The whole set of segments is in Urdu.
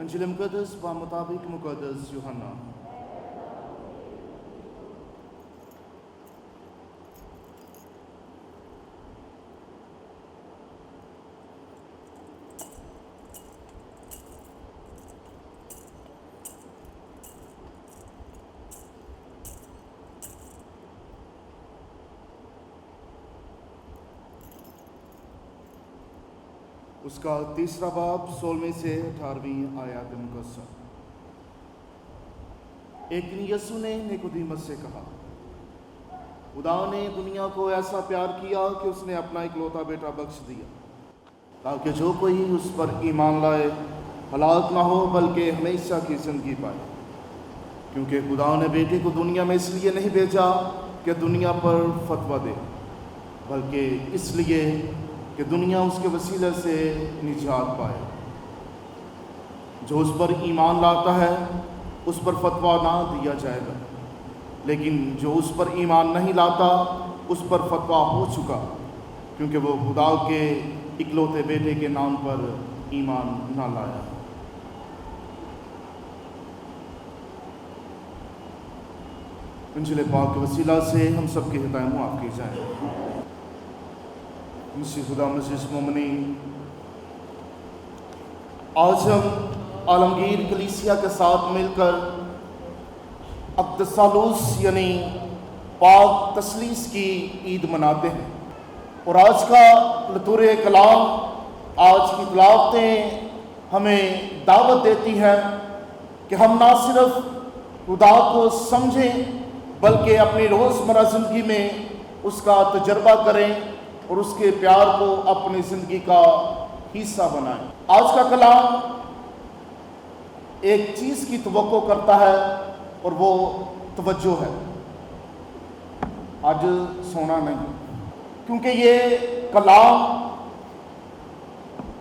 انجیل مقدس با مطابق مقدس یوحنا۔ اس کا تیسرا باب 16 سے 18 آیات مقدسہ۔ ایک دن یسوع نے نیکودیمس سے کہا، خدا نے دنیا کو ایسا پیار کیا کہ اس نے اپنا اکلوتا بیٹا بخش دیا، تاکہ جو کوئی اس پر ایمان لائے ہلاک نہ ہو بلکہ ہمیشہ کی زندگی پائے۔ کیونکہ خدا نے بیٹے کو دنیا میں اس لیے نہیں بھیجا کہ دنیا پر فتویٰ دے، بلکہ اس لیے کہ دنیا اس کے وسیلے سے نجات پائے۔ جو اس پر ایمان لاتا ہے اس پر فتویٰ نہ دیا جائے گا، لیکن جو اس پر ایمان نہیں لاتا اس پر فتویٰ ہو چکا، کیونکہ وہ خدا کے اکلوتے بیٹے کے نام پر ایمان نہ لایا۔ انجیل پاک کے وسیلہ سے ہم سب کے خطائیں معاف کی جائیں۔ مسیح خدا مجلس مومنین، آج ہم عالمگیر کلیسیا کے ساتھ مل کر اقدسالوس یعنی پاک تثلیث کی عید مناتے ہیں، اور آج کا لطور کلام، آج کی تلاوتیں ہمیں دعوت دیتی ہیں کہ ہم نہ صرف خدا کو سمجھیں بلکہ اپنی روزمرہ زندگی میں اس کا تجربہ کریں اور اس کے پیار کو اپنی زندگی کا حصہ بنائیں۔ آج کا کلام ایک چیز کی توقع کرتا ہے اور وہ توجہ ہے۔ آج سونا نہیں، کیونکہ یہ کلام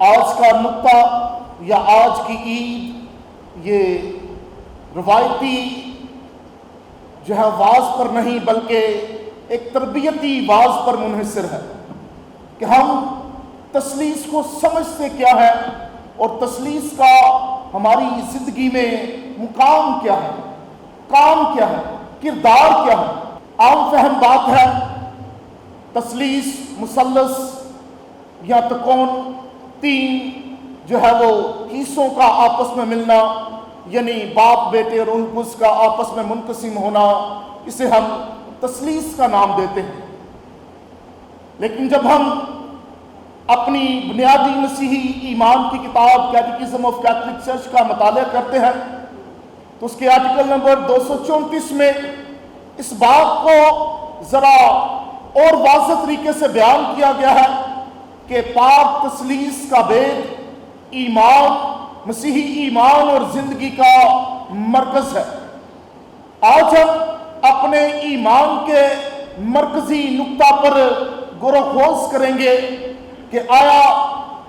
آج کا نقطہ یا آج کی عید یہ روایتی جو ہے واعظ پر نہیں بلکہ ایک تربیتی واعظ پر منحصر ہے کہ ہم تثلیث کو سمجھتے کیا ہے اور تثلیث کا ہماری زندگی میں مقام کیا ہے، کام کیا ہے، کردار کیا ہے۔ عام فہم بات ہے تثلیث، مثلث یا تکون، تین جو ہے وہ حصوں کا آپس میں ملنا، یعنی باپ بیٹے روح القدس کا آپس میں منقسم ہونا، اسے ہم تثلیث کا نام دیتے ہیں۔ لیکن جب ہم اپنی بنیادی مسیحی ایمان کی کتاب کیٹیکزم آف کیتھولک چرچ کا مطالعہ کرتے ہیں تو اس کے آرٹیکل نمبر 234 میں اس بات کو ذرا اور واضح طریقے سے بیان کیا گیا ہے کہ پاک تثلیث کا بید ایمان، مسیحی ایمان اور زندگی کا مرکز ہے۔ آج ہم اپنے ایمان کے مرکزی نقطہ پر غور و خوض کریں گے کہ آیا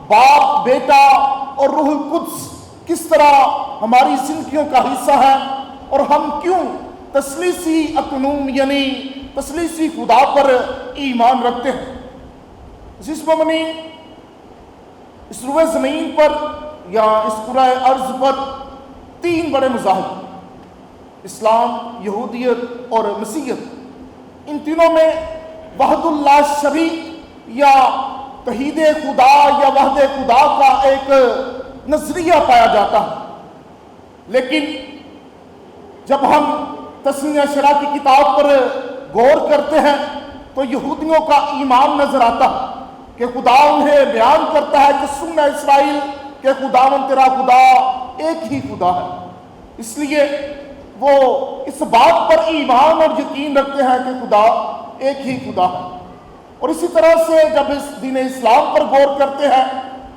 باپ، بیٹا اور روح القدس کس طرح ہماری زندگیوں کا حصہ ہے، اور ہم کیوں تثلیثی اقنوم یعنی تثلیثی خدا پر ایمان رکھتے ہیں۔ عزیز مومنین، اس روئے زمین پر یا اس کرۂ ارض پر تین بڑے مذاہب، اسلام، یہودیت اور مسیحیت، ان تینوں میں وحد اللہ شریک یا توحید خدا یا وحدہ خدا کا ایک نظریہ پایا جاتا ہے، لیکن جب ہم تسنیہ شرح کی کتاب پر غور کرتے ہیں تو یہودیوں کا ایمان نظر آتا ہے کہ خدا انہیں بیان کرتا ہے کہ سن اسرائیل کہ خداوند تیرا خدا ایک ہی خدا ہے، اس لیے وہ اس بات پر ایمان اور یقین رکھتے ہیں کہ خدا ایک ہی خدا ہے۔ اور اسی طرح سے جب اس دین اسلام پر غور کرتے ہیں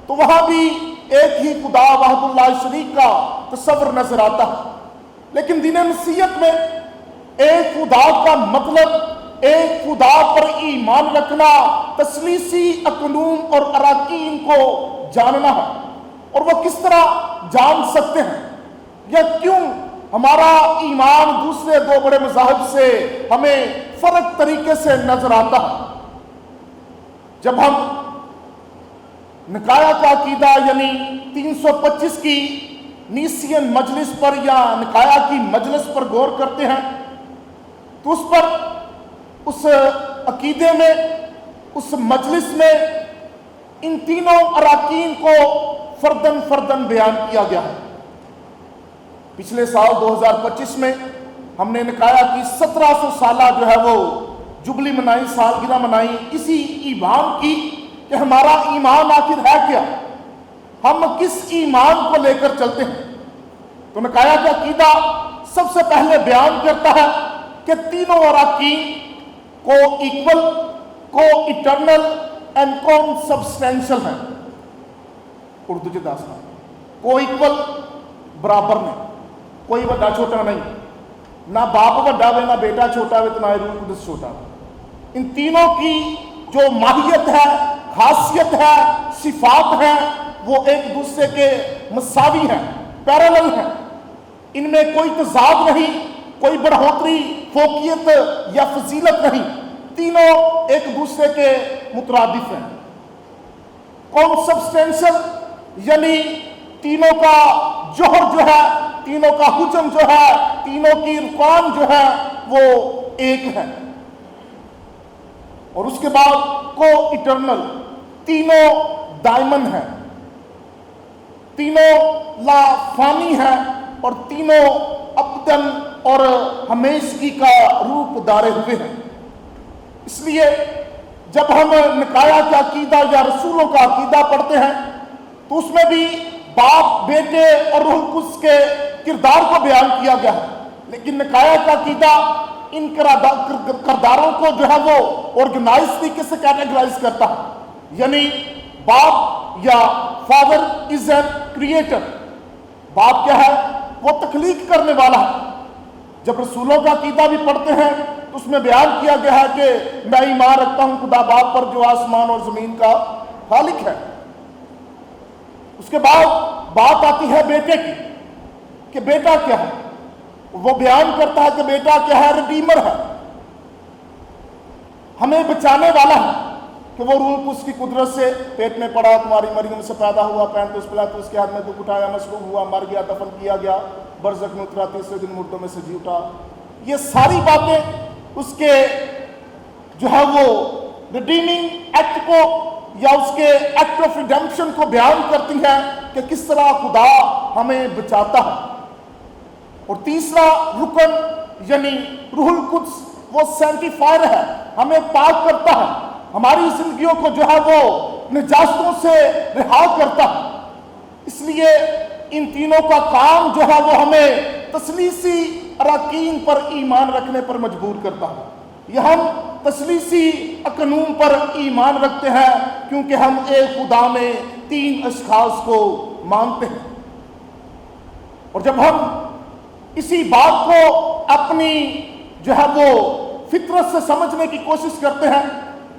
تو وہاں بھی ایک ہی خدا وحد اللہ شریک کا تصور نظر آتا ہے، لیکن دین مسیحیت میں ایک خدا کا مطلب ایک خدا پر ایمان رکھنا، تثلیثی اقنوم اور اراکین کو جاننا ہے۔ اور وہ کس طرح جان سکتے ہیں یا کیوں ہمارا ایمان دوسرے دو بڑے مذاہب سے ہمیں فرق طریقے سے نظر آتا ہے؟ جب ہم نکایا کا عقیدہ یعنی 325 کی نیسین مجلس پر یا نکایا کی مجلس پر غور کرتے ہیں تو اس پر اس عقیدے میں اس مجلس میں ان تینوں اراکین کو فردن فردن بیان کیا گیا ہے۔ پچھلے سال 2025 میں ہم نے نکایا کی 1700 سالہ جو ہے وہ جبلی منائی، سالگرہ منائی، اسی ایمان کی کہ ہمارا ایمان آخر ہے کیا، ہم کس ایمان کو لے کر چلتے ہیں۔ تو نکایا کا عقیدہ سب سے پہلے بیان کرتا ہے کہ تینوں اراکین کو ایکول، کو ایٹرنل اینڈ کون سبسٹینشل ہیں۔ اردو جو داستان کو ایکول برابر نہیں، کوئی بڑا چھوٹا نہیں، نہ باپ بڑا ہوئے نہ بیٹا چھوٹا ہوئے تو نہ روح القدس چھوٹا ہوئے۔ ان تینوں کی جو ماہیت ہے، خاصیت ہے، صفات ہیں، وہ ایک دوسرے کے مساوی ہیں، پیرالل ہیں، ان میں کوئی تضاد نہیں، کوئی بڑھوتری، فوقیت یا فضیلت نہیں، تینوں ایک دوسرے کے مترادف ہیں۔ کانسبسٹینشل یعنی تینوں کا جوہر جو ہے، تینوں کا حجم جو ہے، تینوں کی ارکان جو ہے وہ ایک ہے۔ اور اس کے بعد کو ایٹرنل، تینوں دائمن ہیں، تینوں لا فانی ہیں اور تینوں ابدن اور ہمیشگی کا روپ دارے ہوئے ہیں۔ اس لیے جب ہم نکایا کا عقیدہ یا رسولوں کا عقیدہ پڑھتے ہیں تو اس میں بھی باپ، بیٹے اور روح القدس کے کردار کو بیان کیا گیا ہے، لیکن نکایا کا عقیدہ ان کرداروں کو جو ہے وہ آرگنائز طریقے سے کیٹیگرائز کرتا ہے، یعنی باپ یا فادر از این کریٹر، باپ کیا ہے، وہ تخلیق کرنے والا ہے۔ جب رسولوں کا عقیدہ بھی پڑھتے ہیں تو اس میں بیان کیا گیا ہے کہ میں ایمان رکھتا ہوں خدا باپ پر جو آسمان اور زمین کا خالق ہے۔ اس کے بعد بات آتی ہے بیٹے کی کہ بیٹا کیا ہے، وہ بیان کرتا ہے کہ بیٹا کیا ہے، ریڈیمر ہے، ہمیں بچانے والا ہے، کہ وہ روح القدس کی قدرت سے پیٹ میں پڑا، تمہاری مریم سے پیدا ہوا، پینتوس پلاطس کے ہاتھ میں دکھ اٹھایا، مصلوب ہوا، مر گیا، دفن کیا گیا، برزخ میں اترا، تیسرے دن مردوں میں سے جی اٹھا۔ یہ ساری باتیں اس کے جو ہے وہ ریڈیمنگ ایکٹ کو یا اس کے ایکٹ آف ریڈیمپشن کو بیان کرتی ہیں کہ کس طرح خدا ہمیں بچاتا ہے۔ اور تیسرا رکن یعنی روح القدس وہ سینٹیفائر ہے، ہمیں پاک کرتا ہے، ہماری زندگیوں کو جو ہے وہ نجاستوں سے رہا کرتا ہے۔ اس لیے ان تینوں کا کام جو ہے وہ ہمیں تثلیثی اراکین پر ایمان رکھنے پر مجبور کرتا ہے۔ یہ ہم تثلیثی اقنوم پر ایمان رکھتے ہیں کیونکہ ہم ایک خدا میں تین اشخاص کو مانتے ہیں۔ اور جب ہم اسی بات کو اپنی جو ہے وہ فطرت سے سمجھنے کی کوشش کرتے ہیں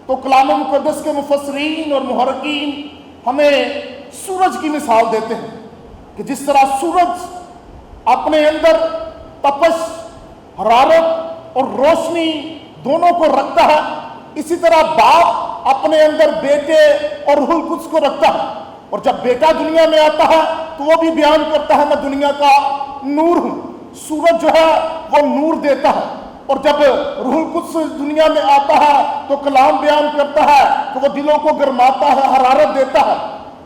تو کلام مقدس کے مفسرین اور محرکین ہمیں سورج کی مثال دیتے ہیں کہ جس طرح سورج اپنے اندر تپش، حرارت اور روشنی دونوں کو رکھتا ہے، اسی طرح باپ اپنے اندر بیٹے اور روح القدس کو رکھتا ہے۔ اور جب بیٹا دنیا میں آتا ہے تو وہ بھی بیان کرتا ہے میں دنیا کا نور ہوں۔ سورج جو ہے وہ نور دیتا ہے، اور جب روح القدس دنیا میں آتا ہے تو کلام بیان کرتا ہے کہ وہ دلوں کو گرماتا ہے، حرارت دیتا ہے۔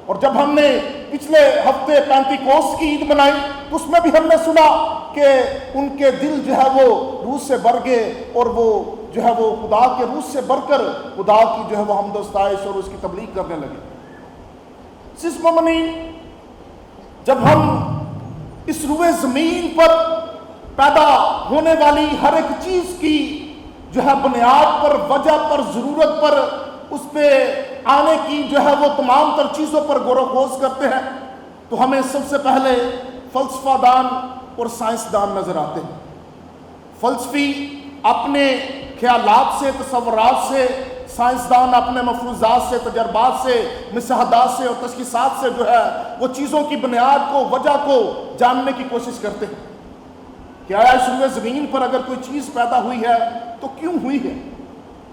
اور جب ہم نے پچھلے ہفتے پینتیکوست کی عید منائی تو اس میں بھی ہم نے سنا کہ ان کے دل جو ہے وہ روح سے بھر گئے اور وہ جو ہے وہ خدا کے روح سے بھر کر خدا کی جو ہے وہ حمد و ستائش اور اس کی تبلیغ کرنے لگے۔ مومنین، جب ہم اس روئے زمین پر پیدا ہونے والی ہر ایک چیز کی جو ہے بنیاد پر، وجہ پر، ضرورت پر، اس پہ آنے کی جو ہے وہ تمام تر چیزوں پر غور و خوض کرتے ہیں تو ہمیں سب سے پہلے فلسفہ دان اور سائنسدان نظر آتے ہیں۔ فلسفی اپنے خیالات سے، تصورات سے، سائنسدان اپنے مفروضات سے، تجربات سے، مشاہدات سے اور تشخیصات سے جو ہے وہ چیزوں کی بنیاد کو، وجہ کو جاننے کی کوشش کرتے ہیں کہ آیا اس روئے زمین پر اگر کوئی چیز پیدا ہوئی ہے تو کیوں ہوئی ہے۔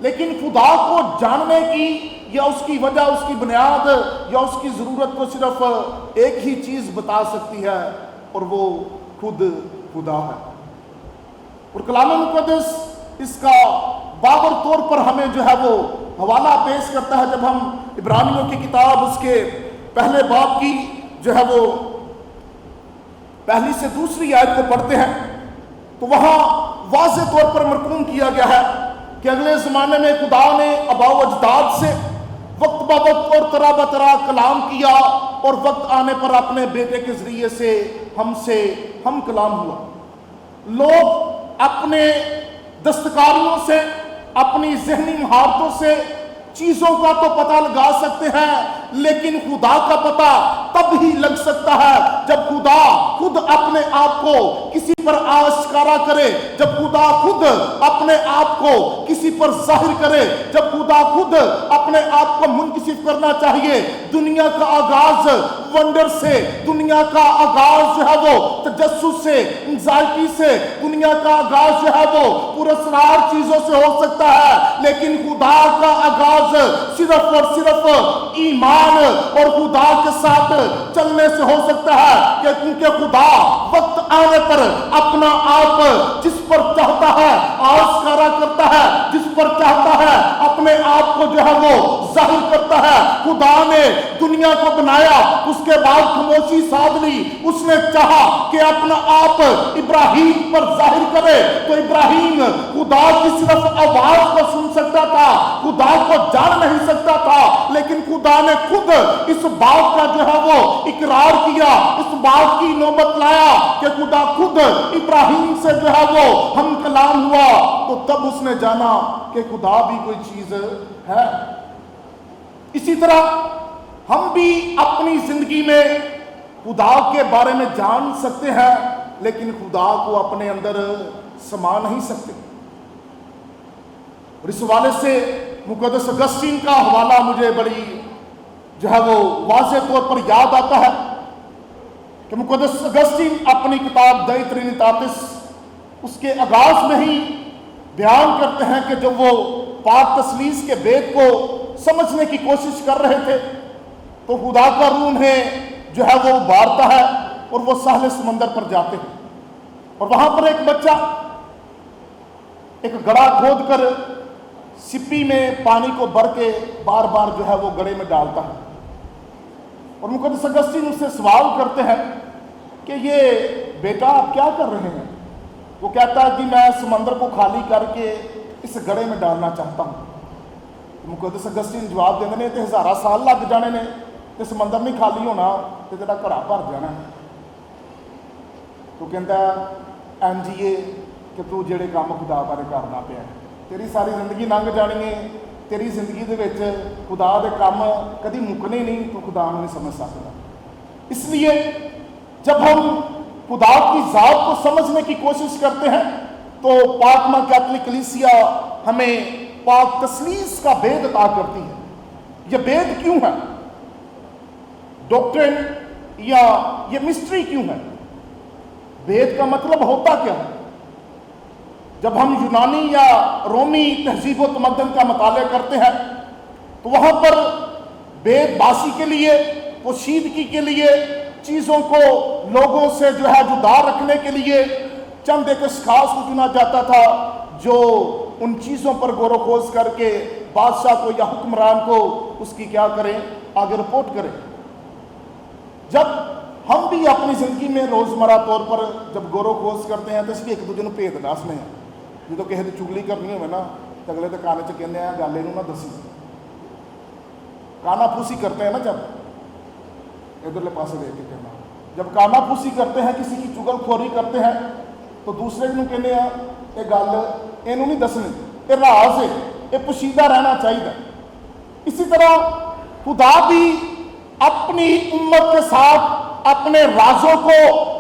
لیکن خدا کو جاننے کی یا اس کی وجہ، اس کی بنیاد یا اس کی ضرورت کو صرف ایک ہی چیز بتا سکتی ہے، اور وہ خود خدا ہے۔ اور کلام مقدس اس کا بابر طور پر ہمیں جو ہے وہ حوالہ پیش کرتا ہے۔ جب ہم عبرانیوں کی کتاب اس کے پہلے باب کی جو ہے وہ پہلی سے دوسری آیت کو پڑھتے ہیں تو وہاں واضح طور پر مرقوم کیا گیا ہے کہ اگلے زمانے میں خدا نے آباء و اجداد سے وقت با وقت اور طرح بطرح کلام کیا، اور وقت آنے پر اپنے بیٹے کے ذریعے سے ہم کلام ہوا۔ لوگ اپنے دستکاریوں سے، اپنی ذہنی مہارتوں سے چیزوں کا تو پتہ لگا سکتے ہیں، لیکن خدا کا پتہ تب ہی لگ سکتا ہے جب خدا خود اپنے آپ کو کسی پر آشکارا کرے، جب خدا خود اپنے آپ کو کسی پر ظاہر کرے، جب خدا خود اپنے آپ کو منکشف کرنا چاہیے۔ دنیا کا آغاز ونڈر سے، دنیا کا آغاز جو ہے وہ تجسس سے، انزائٹی سے، دنیا کا آغاز جو ہے وہ پراسرار چیزوں سے ہو سکتا ہے، لیکن خدا کا آغاز صرف اور صرف ایمان اور خدا کے ساتھ چلنے سے ہو سکتا ہے، کہ کیونکہ خدا وقت آنے پر اپنا آپ جس پر چاہتا ہے آشکارا کرتا ہے، جس پر چاہتا ہے اپنے آپ کو جو ہے وہ ظاہر کرتا ہے۔ خدا نے دنیا کو بنایا، اس کے بعد خاموشی سادھ لی، اس نے چاہا کہ اپنا آپ ابراہیم پر ظاہر کرے، تو ابراہیم خدا کی صرف آواز کو سن سکتا تھا، خدا کو جان نہیں سکتا تھا، لیکن خدا نے خود اس بات کا جو ہے وہ اقرار کیا، اس بات کی نوبت لایا کہ خدا خود ابراہیم سے جو ہے وہ ہم کلام ہوا، تو تب اس نے جانا کہ خدا بھی کوئی چیز ہے۔ اسی طرح ہم بھی اپنی زندگی میں خدا کے بارے میں جان سکتے ہیں، لیکن خدا کو اپنے اندر سما نہیں سکتے۔ اور اس حوالے سے مقدس اگسطین کا حوالہ مجھے بڑی جو ہے وہ واضح طور پر یاد آتا ہے کہ مقدس اگسطین اپنی کتاب دئی ٹرینیتاتس اس کے آغاز میں ہی بیان کرتے ہیں کہ جب وہ پاک تثلیث کے بید کو سمجھنے کی کوشش کر رہے تھے تو خدا کا روح انہیں جو ہے وہ ابھارتا ہے اور وہ ساحل سمندر پر جاتے ہیں، اور وہاں پر ایک بچہ ایک گڑھا کھود کر سپی میں پانی کو بھر کے بار بار جو ہے وہ گڑھے میں ڈالتا ہے، اور مقدس اگسطین اس سے سوال کرتے ہیں کہ یہ بیٹا آپ کیا کر رہے ہیں؟ وہ کہتا ہے کہ میں سمندر کو خالی کر کے اس گڑھے میں ڈالنا چاہتا ہوں۔ مقدس اگسطین جواب دیندے نے کہ ہزارہ سال لگ جانے نے کہ سمندر نہیں خالی ہونا تو تیرا گھڑا بھر جانا ہے۔ تو کہتا ہے این جی اے کہ تو جڑے کام خدا بارے کرنا پیا ہے، تیری ساری زندگی لنਘ جانی ہے، تیری زندگی دے وچ خدا دے کام کدی مکنے نہیں، تو خدا نہیں سمجھ سکتا۔ اس لیے جب ہم خدا کی ذات کو سمجھنے کی کوشش کرتے ہیں تو پاک ماں کیتھولک کلیسیا ہمیں پاک تثلیث کا بید عطا کرتی ہے۔ یہ بید کیوں ہے؟ ڈاکٹرن یا یہ مسٹری کیوں ہے؟ بید کا مطلب ہوتا کیا ہے؟ جب ہم یونانی یا رومی تہذیب و تمدن کا مطالعہ کرتے ہیں تو وہاں پر بید باسی کے لیے، پوشیدگی کے لیے، چیزوں کو لوگوں سے جو ہے جدا رکھنے کے لیے چند ایک اشخاص کو چنا جاتا تھا جو ان چیزوں پر غور و خوض کر کے بادشاہ کو یا حکمران کو اس کی کیا کریں، آگے رپورٹ کریں۔ جب ہم بھی اپنی زندگی میں روزمرہ طور پر جب غور و خوض کرتے ہیں تو اس بھی ایک دوسرے کو بھید دسنے ہیں۔ جو کسی کی چگلی کرنی ہوئے نا تو اگلے تو کانے چ کہتے ہیں گل یہ نہ دسی، کانا پھوسی کرتے ہیں نا، جب ادھرلے پاسے دیکھ کے کہنا، جب کانا پھوسی کرتے ہیں، کسی کی چگل خوری کرتے ہیں تو دوسرے کو کہنے ہیں یہ گل یہ نہیں دسنی، یہ راز ہے، یہ پوشیدہ رہنا چاہیے۔ اسی طرح خدا بھی اپنی امت کے ساتھ اپنے رازوں کو،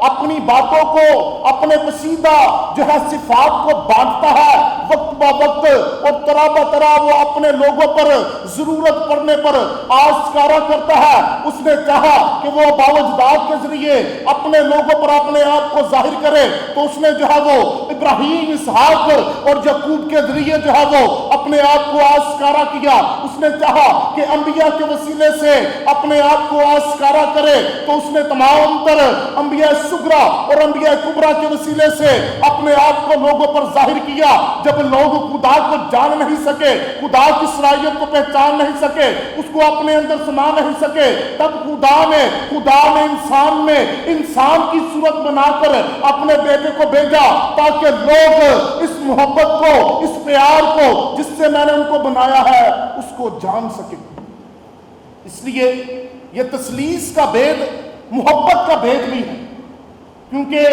اپنی باتوں کو، اپنے پسیدہ جو ہے صفات کو بانٹتا ہے وقت با وقت، اور طرح بطرح وہ اپنے لوگوں پر ضرورت پڑنے پر آشکارا کرتا ہے۔ اس نے چاہا کہ وہ آباء و اجداد کے ذریعے اپنے لوگوں پر اپنے آپ کو ظاہر کرے، تو اس نے جو ہے وہ ابراہیم، اسحاق اور یعقوب کے ذریعے جو ہے وہ اپنے آپ کو آشکارا کیا، اس نے چاہا کہ انبیاء کے وسیلے سے اپنے آپ کو آشکارا کرے، تو اس نے تمام تر انبیاء صغرا اور انبیاء کبرا کے وسیلے سے اپنے آپ کو لوگوں پر ظاہر کیا۔ جب لوگ خدا کو جان نہیں سکے، خدا کی صلاحیت کو پہچان نہیں سکے، اس کو اپنے اندر سما نہیں سکے، تب خدا نے انسان کی صورت بنا کر اپنے بیٹے کو بھیجا تاکہ لوگ اس محبت کو، اس پیار کو جس سے میں نے ان کو بنایا ہے، اس کو جان سکیں۔ اس لیے یہ تثلیث کا بید محبت کا بید بھی ہے، کیونکہ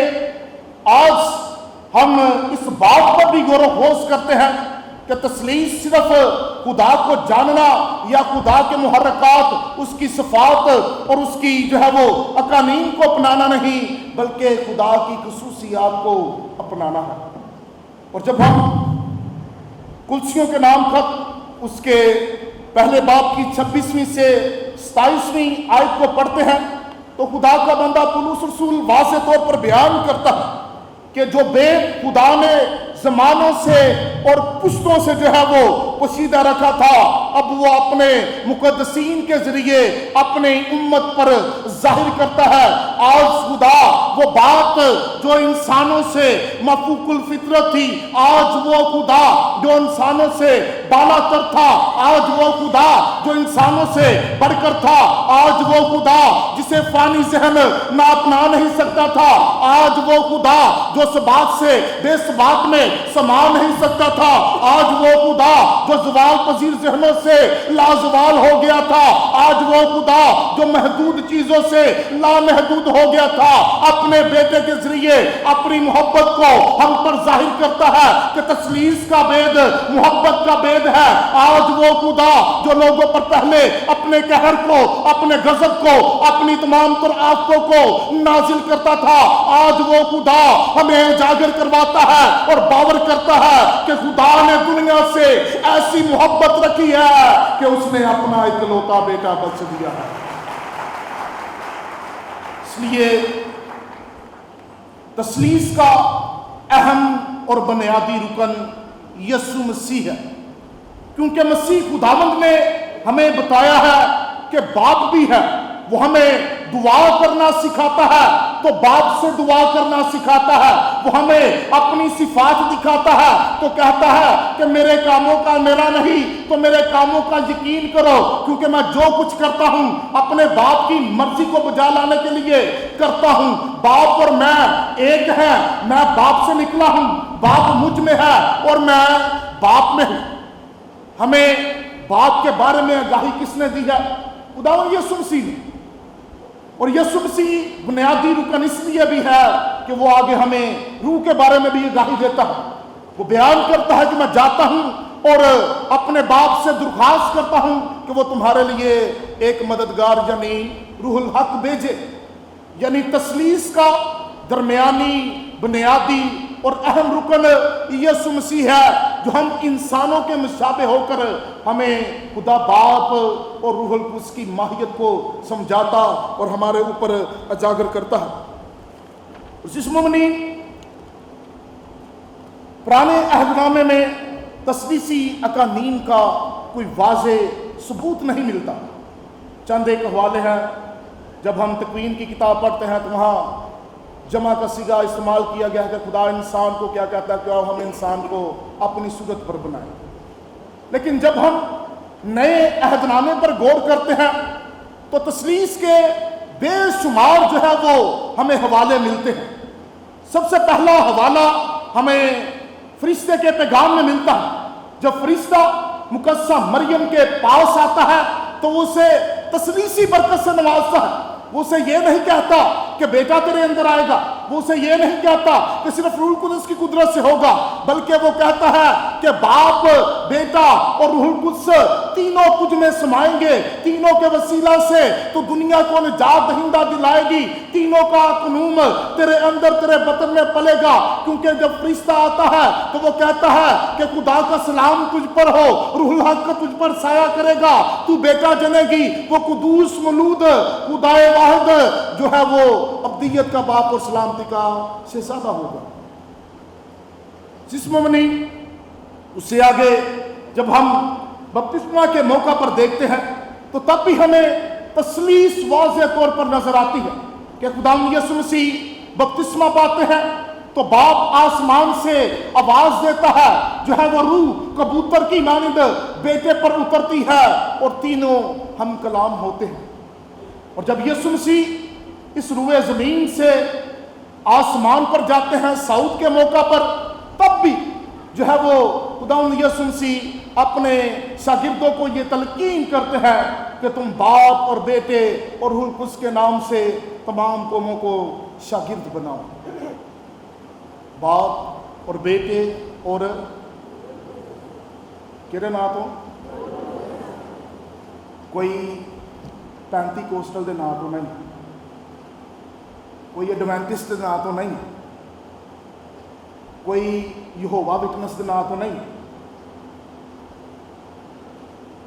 آج ہم اس بات پر بھی غور و خوض کرتے ہیں کہ تثلیث صرف خدا کو جاننا یا خدا کے محرکات، اس کی صفات اور اس کی جو ہے وہ اقانیم کو اپنانا نہیں، بلکہ خدا کی خصوصیات کو اپنانا ہے۔ اور جب ہم کلسیوں کے نام خط اس کے پہلے باب کی 26ویں سے 27ویں آیت کو پڑھتے ہیں تو خدا کا بندہ پولس رسول واضح طور پر بیان کرتا ہے کہ جو بید خدا نے زمانوں سے اور پشتوں سے جو ہے وہ پوشیدہ رکھا تھا، اب وہ اپنے مقدسین کے ذریعے اپنے امت پر ظاہر کرتا ہے۔ آج خدا وہ بات جو انسانوں سے مفوق الفطرت تھی، آج وہ خدا جو انسانوں سے بالا تر تھا، آج وہ خدا جو انسانوں سے بڑھ کر تھا، آج وہ خدا جسے فانی ذہن نہ اپنا نہیں سکتا تھا، آج وہ خدا جو ثبات سے بے ثبات میں سما نہیں سکتا تھا، آج وہ خدا جو زوال پذیر ذہنوں سے لازوال ہو گیا تھا، آج وہ خدا جو محدود چیزوں سے لامحدود ہو گیا تھا، اپنے بیٹے کے ذریعے اپنی محبت کو ہم پر ظاہر کرتا ہے کہ تثلیث کا بید محبت کا بید ہے۔ آج وہ خدا جو لوگوں پر پہلے اپنے قہر کو، اپنے غضب کو، اپنی تمام تر آفتوں کو نازل کرتا تھا، آج وہ خدا ہمیں اجاگر کرواتا ہے اور باور کرتا ہے کہ خدا نے دنیا سے ایسی محبت رکھی ہے کہ اس نے اپنا اکلوتا بیٹا بخش دیا ہے۔ اس لیے تثلیث کا اہم اور بنیادی رکن یسوع مسیح ہے، کیونکہ مسیح خداوند نے ہمیں بتایا ہے کہ باپ بھی ہے، وہ ہمیں دعا کرنا سکھاتا ہے تو باپ سے دعا کرنا سکھاتا ہے، وہ ہمیں اپنی صفات دکھاتا ہے تو کہتا ہے کہ میرے کاموں کا میرا نہیں تو میرے کاموں کا یقین کرو، کیونکہ میں جو کچھ کرتا ہوں اپنے باپ کی مرضی کو بجا لانے کے لیے کرتا ہوں۔ باپ اور میں ایک ہیں، میں باپ سے نکلا ہوں، باپ مجھ میں ہے اور میں باپ میں ہوں۔ ہمیں باپ کے بارے میں آگاہی کس نے دی ہے؟ خداوند یسوع مسیح نے۔ اور یسوع مسیح بنیادی رکن اس لیے بھی ہے کہ وہ آگے ہمیں روح کے بارے میں بھی آگاہی دیتا ہے۔ وہ بیان کرتا ہے کہ میں جاتا ہوں اور اپنے باپ سے درخواست کرتا ہوں کہ وہ تمہارے لیے ایک مددگار یعنی روح الحق بھیجے۔ یعنی تثلیث کا درمیانی بنیادی اور اہم رکن یسوع مسیح ہے، جو ہم انسانوں کے مشابہ ہو کر ہمیں خدا باپ اور روح القدس کی ماہیت کو سمجھاتا اور ہمارے اوپر اجاگر کرتا ہے۔ جس مومنی پرانے عہد نامے میں تثلیثی اقانیم کا کوئی واضح ثبوت نہیں ملتا۔ چند ایک حوالے ہیں، جب ہم تکوین کی کتاب پڑھتے ہیں تو وہاں جمع کا صیغہ استعمال کیا گیا ہے کہ خدا انسان کو کیا کہتا ہے کہ ہم انسان کو اپنی صورت پر بنائیں۔ لیکن جب ہم نئے عہد نامے پر غور کرتے ہیں تو تثلیث کے بے شمار جو ہے وہ ہمیں حوالے ملتے ہیں۔ سب سے پہلا حوالہ ہمیں فرشتے کے پیغام میں ملتا ہے۔ جب فرشتہ مقدسہ مریم کے پاس آتا ہے تو وہ اسے تثلیثی برکت سے نوازتا ہے۔ وہ اسے یہ نہیں کہتا کہ بیٹا تیرے اندر آئے گا، وہ اسے یہ نہیں کہتا کہ صرف روح القدس کی قدرت سے ہوگا، بلکہ وہ کہتا ہے کہ باپ، بیٹا اور روح القدس تینوں تجھ میں سمائیں گے، تینوں کے وسیلہ سے تو دنیا کو نجات دہندہ دلائے گی، تینوں کا قانون تیرے اندر تیرے بطن میں پلے گا۔ کیونکہ جب فرشتہ آتا ہے تو وہ کہتا ہے کہ خدا کا سلام تجھ پر ہو، روح الحق کا تجھ پر سایہ کرے گا، تو بیٹا جنے گی، وہ قدوس مولود خدا واحد جو ہے وہ ابدیت کا باپ اور سلامتی کا شہزادہ ہوگا۔ جس مومنی اس سے آگے جب ہم بپتسمہ کے موقع پر دیکھتے ہیں تو تب بھی ہمیں تثلیث واضح طور پر نظر آتی ہے کہ خداوند یسوع مسیح بپتسمہ پاتے ہیں تو باپ آسمان سے آواز دیتا ہے، جو ہے وہ روح کبوتر کی مانند بیٹے پر اترتی ہے اور تینوں ہم کلام ہوتے ہیں۔ اور جب یسوع مسیح اس روئے زمین سے آسمان پر جاتے ہیں صعود کے موقع پر، تب بھی جو ہے وہ خداوند یسوع مسیح اپنے شاگردوں کو یہ تلقین کرتے ہیں کہ تم باپ اور بیٹے اور روح القدس کے نام سے تمام قوموں کو شاگرد بناؤ۔ باپ اور بیٹے اور کہرے نا تو کوئی پینتی کوسٹل دے نا تو نہیں، کوئی ایڈوینٹسٹ دے نا تو نہیں، کوئی یہووا وٹنس دے نا تو نہیں۔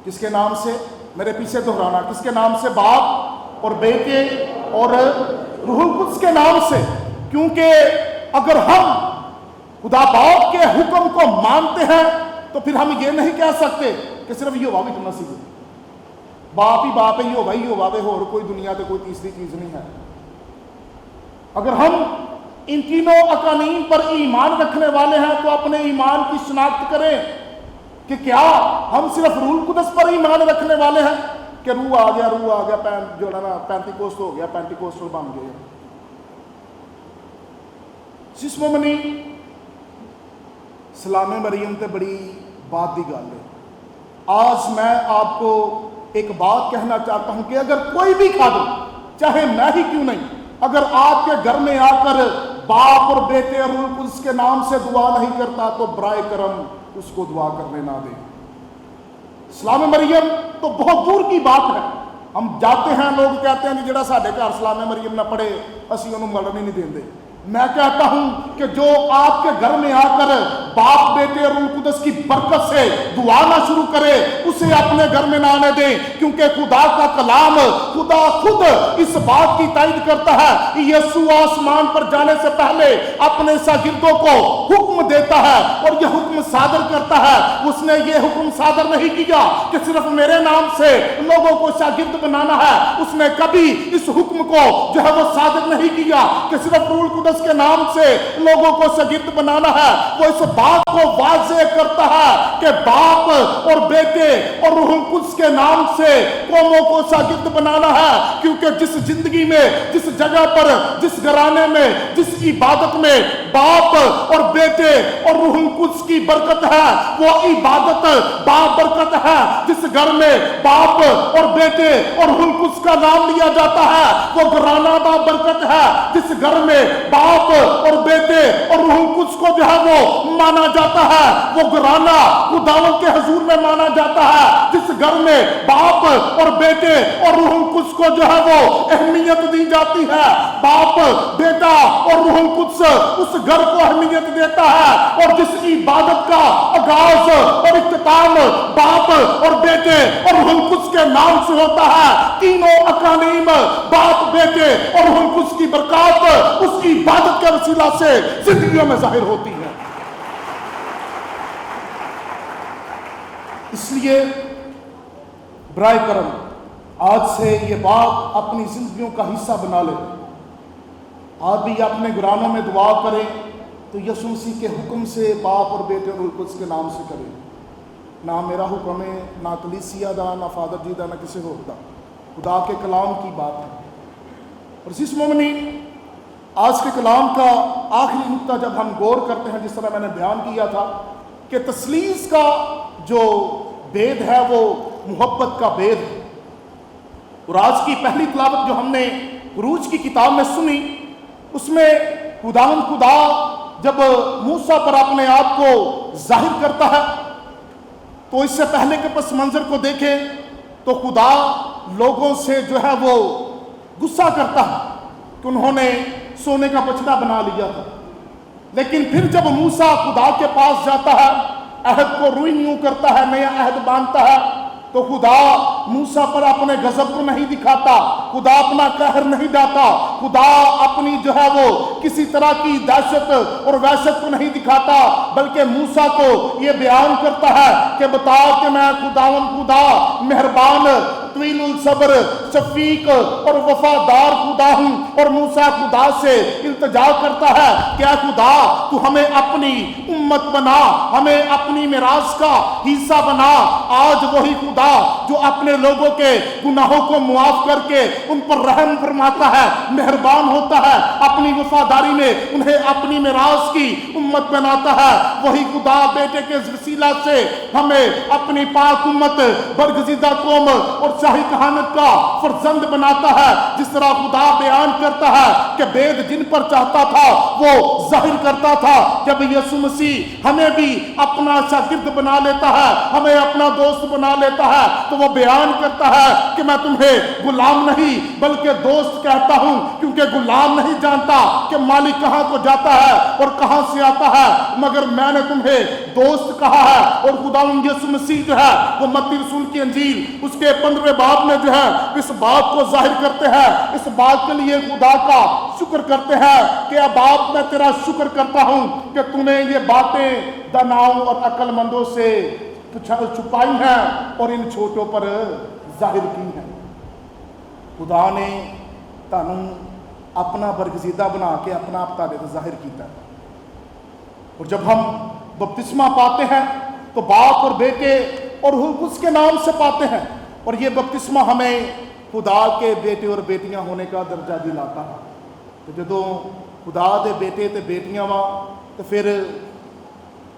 کس کے نام سے؟ میرے پیچھے دہرانا، کس کے نام سے؟ باپ اور بیٹے اور روح القدس کے نام سے۔ کیونکہ اگر ہم خدا باپ کے حکم کو مانتے ہیں تو پھر ہم یہ نہیں کہہ سکتے کہ صرف یہووا وٹنس ہی باپ ہی باپ ہے، یہووا ہی یہووا ہے، اور کوئی دنیا تے کوئی تیسری چیز نہیں ہے۔ اگر ہم ان تینوں اقانیم پر ایمان رکھنے والے ہیں تو اپنے ایمان کی شناخت کریں کہ کیا ہم صرف روح القدس پر ایمان رکھنے والے ہیں کہ روح آ گیا جو ہے نا پینتی کوسٹ ہو گیا، پینتی کوسٹل بن گئے۔ جس مومنی سلام مریم تے بڑی بات دی گل ہے۔ آج میں آپ کو ایک بات کہنا چاہتا ہوں کہ اگر کوئی بھی خادم، چاہے میں ہی کیوں نہیں، اگر آپ کے گھر میں آ کر باپ اور بیٹے اور روح القدس کے نام سے دعا نہیں کرتا تو برائے کرم اس کو دعا کرنے نہ دیں۔ سلام مریم تو بہت دور کی بات ہے۔ ہم جاتے ہیں، لوگ کہتے ہیں کہ جڑا ساڈے گھر سلام مریم نہ پڑھے اسی انہوں مرن ہی نہیں دیں دے۔ میں کہتا ہوں کہ جو آپ کے گھر میں آ کر باپ بیٹے اور روح القدس کی برکت سے دعا نہ شروع کرے اسے اپنے گھر میں نہ آنے دیں، کیونکہ خدا کا کلام، خدا خود اس بات کی تائید کرتا ہے۔ یسوع آسمان پر جانے سے پہلے اپنے شاگردوں کو حکم دیتا ہے اور یہ حکم صادر کرتا ہے۔ اس نے یہ حکم صادر نہیں کیا کہ صرف میرے نام سے لوگوں کو شاگرد بنانا ہے، اس نے کبھی اس حکم کو جو ہے وہ صادر نہیں کیا کہ صرف روح القدس کے نام سے لوگوں کو شاگرد بنانا ہے۔ وہ اس بات کو واضح کرتا ہے کہ باپ اور بیٹے اور روح القدس کے نام سے قوموں کو شاگرد بنانا ہے، کیونکہ جس زندگی میں، جس جگہ پر، جس گھرانے میں، جس عبادت میں باپ اور بیٹے اور روح القدس کی برکت ہے، وہ عبادت بابرکت ہے۔ جس گھر میں باپ اور بیٹے اور روح القدس کا نام لیا جاتا ہے وہ گھرانہ بابرکت ہے۔ جس گھر میں باپ اور بیٹے اور روح القدس کو جو ہے وہ مانا جاتا ہے وہ گھرانہ خداوند کے حضور میں مانا جاتا ہے۔ جس گھر میں باپ اور بیٹے اور روح القدس کو جو ہے وہ اہمیت دی جاتی ہے، باپ، بیٹا اور روح القدس اس گھر کو اہمیت دیتا ہے، اور جس عبادت کا آغاز اور اختتام باپ اور بیٹے اور روح القدس کے نام سے ہوتا ہے، تینوں اقانیم باپ، بیٹے اور روح القدس کی برکات اس کی عبادت کے وسیلہ سے زندگیوں میں ظاہر ہوتی ہے۔ اس لیے برائے کرم آج سے یہ بات اپنی زندگیوں کا حصہ بنا لے۔ آپ بھی اپنے گھرانوں میں دعا کریں تو یسوع مسیح کے حکم سے باپ اور بیٹے اور روح القدس کے نام سے کریں۔ نہ میرا حکم ہے، نہ کلیسیا دا، نہ فادر جی دا، نہ کسی اور دا، خدا کے کلام کی بات ہے۔ اور جس مومنی آج کے کلام کا آخری نقطہ جب ہم غور کرتے ہیں، جس طرح میں نے بیان کیا تھا کہ تثلیث کا جو بید ہے وہ محبت کا بید ہے۔ اور آج کی پہلی تلاوت جو ہم نے خروج کی کتاب میں سنی، اس میں خداوند خدا جب موسیٰ پر اپنے آپ کو ظاہر کرتا ہے تو اس سے پہلے کے پس منظر کو دیکھیں تو خدا لوگوں سے جو ہے وہ غصہ کرتا ہے کہ انہوں نے سونے کا بچڑا بنا لیا تھا، لیکن پھر جب موسیٰ خدا کے پاس جاتا ہے، عہد کو رینیو کرتا ہے، نیا عہد باندھتا ہے، تو خدا موسیٰ پر اپنے غضب کو نہیں دکھاتا، خدا اپنا قہر نہیں ڈالتا، خدا اپنی جو ہے وہ کسی طرح کی دہشت اور وحشت کو نہیں دکھاتا، بلکہ موسیٰ کو یہ بیان کرتا ہے کہ بتا کہ میں خدا مہربان، طویل الصبر، شفیق اور وفادار خدا ہوں۔ اور موسیٰ خدا سے التجا کرتا ہے کہ اے خدا تو ہمیں اپنی امت بنا، ہمیں اپنی میراث کا حصہ بنا۔ آج وہی خدا جو اپنے لوگوں کے گناہوں کو معاف کر کے ان پر رحم فرماتا ہے، مہربان ہوتا ہے، اپنی وفاداری میں انہیں اپنی میراث کی امت بناتا ہے، وہی خدا بیٹے کے وسیلہ سے ہمیں اپنی پاک امت، برگزیدہ قوم اور شاہی کہانت کا فرزند بناتا ہے۔ جس طرح خدا بیان کرتا ہے کہ بید جن پر چاہتا تھا وہ ظاہر کرتا تھا، جب یسوع مسیح ہمیں بھی اپنا شاگرد بنا لیتا ہے، ہمیں اپنا دوست بنا لیتا ہے، تو وہ بیان کرتا ہے کہ میں تمہیں غلام نہیں بلکہ دوست کہتا ہوں، کیونکہ غلام نہیں جانتا کہ مالک کہاں کو جاتا ہے اور کہاں سے آتا ہے، مگر میں نے تمہیں دوست کہا ہے۔ اور خداوند یسوع مسیح جو ہے وہ متی رسول کی انجیل اس کے 15 باب میں جو ہے اس بات کو ظاہر کرتے ہیں، اس بات کے لیے خدا کا شکر کرتے ہیں کہ اے باپ میں تیرا شکر کرتا ہوں کہ تو نے یہ باتیں داناؤں اور عقل مندوں سے چھپائی ہیں اور ان چھوٹوں پر ظاہر کی ہیں۔ خدا نے تانوں اپنا برگزیدہ بنا کے اپنا آپ تعالیٰ ظاہر کیتا ہے، اور جب ہم بپتسمہ پاتے ہیں تو باپ اور بیٹے اور روح القدس کے نام سے پاتے ہیں، اور یہ بپتسمہ ہمیں خدا کے بیٹے اور بیٹیاں ہونے کا درجہ دلاتا ہے۔ تو جدوں خدا دے بیٹے تے بیٹیاں وا تو پھر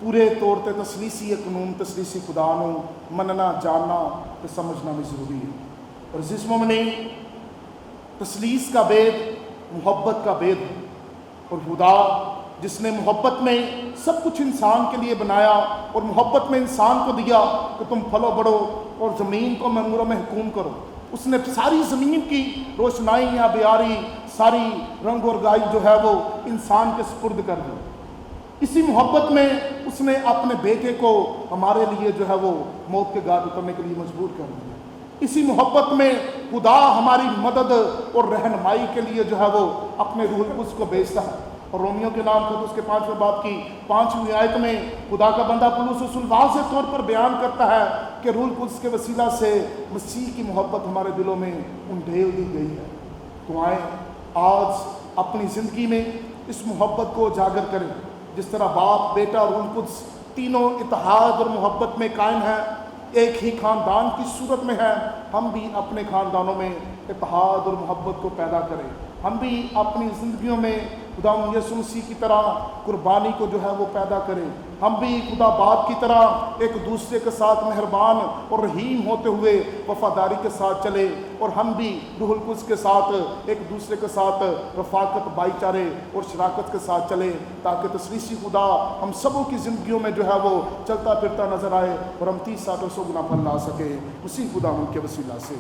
پورے طور تے تسلیسی قانون تسلیسی خدا نو مننا، جاننا تے سمجھنا بھی ضروری ہے۔ اور جس مومنی تسلیس کا بید محبت کا بید ہے، اور خدا جس نے محبت میں سب کچھ انسان کے لیے بنایا اور محبت میں انسان کو دیا کہ تم پھلو بڑھو اور زمین کو منگوروں میں حکوم کرو، اس نے ساری زمین کی روشنائی یا بیاری، ساری رنگ اور گائی جو ہے وہ انسان کے سپرد کر دی۔ اسی محبت میں اس نے اپنے بیٹے کو ہمارے لیے جو ہے وہ موت کے گھاٹ اترنے کے لیے مجبور کر دیا۔ اسی محبت میں خدا ہماری مدد اور رہنمائی کے لیے جو ہے وہ اپنے روح القدس کو بھیجتا ہے۔ اور رومیوں کے نام خود اس کے 5ویں باب کی 5ویں آیت میں خدا کا بندہ پولس رسول واضح طور پر بیان کرتا ہے کہ روح القدس کے وسیلہ سے مسیح کی محبت ہمارے دلوں میں انڈھیل دی گئی ہے۔ تو آئیں آج اپنی زندگی میں اس محبت کو اجاگر کریں، جس طرح باپ، بیٹا اور روح القدس تینوں اتحاد اور محبت میں قائم ہیں، ایک ہی خاندان کی صورت میں ہے۔ ہم بھی اپنے خاندانوں میں اتحاد اور محبت کو پیدا کریں، ہم بھی اپنی زندگیوں میں خدا یسوع مسیح کی طرح قربانی کو جو ہے وہ پیدا کریں، ہم بھی خدا باپ کی طرح ایک دوسرے کے ساتھ مہربان اور رحیم ہوتے ہوئے وفاداری کے ساتھ چلے، اور ہم بھی روح القدس کے ساتھ ایک دوسرے کے ساتھ رفاقت، بھائی چارے اور شراکت کے ساتھ چلیں، تاکہ تسلیسی خدا ہم سبوں کی زندگیوں میں جو ہے وہ چلتا پھرتا نظر آئے اور ہم 30 سالوں سے گنا پھل لا سکے، اسی خدا ان کے وسیلہ سے۔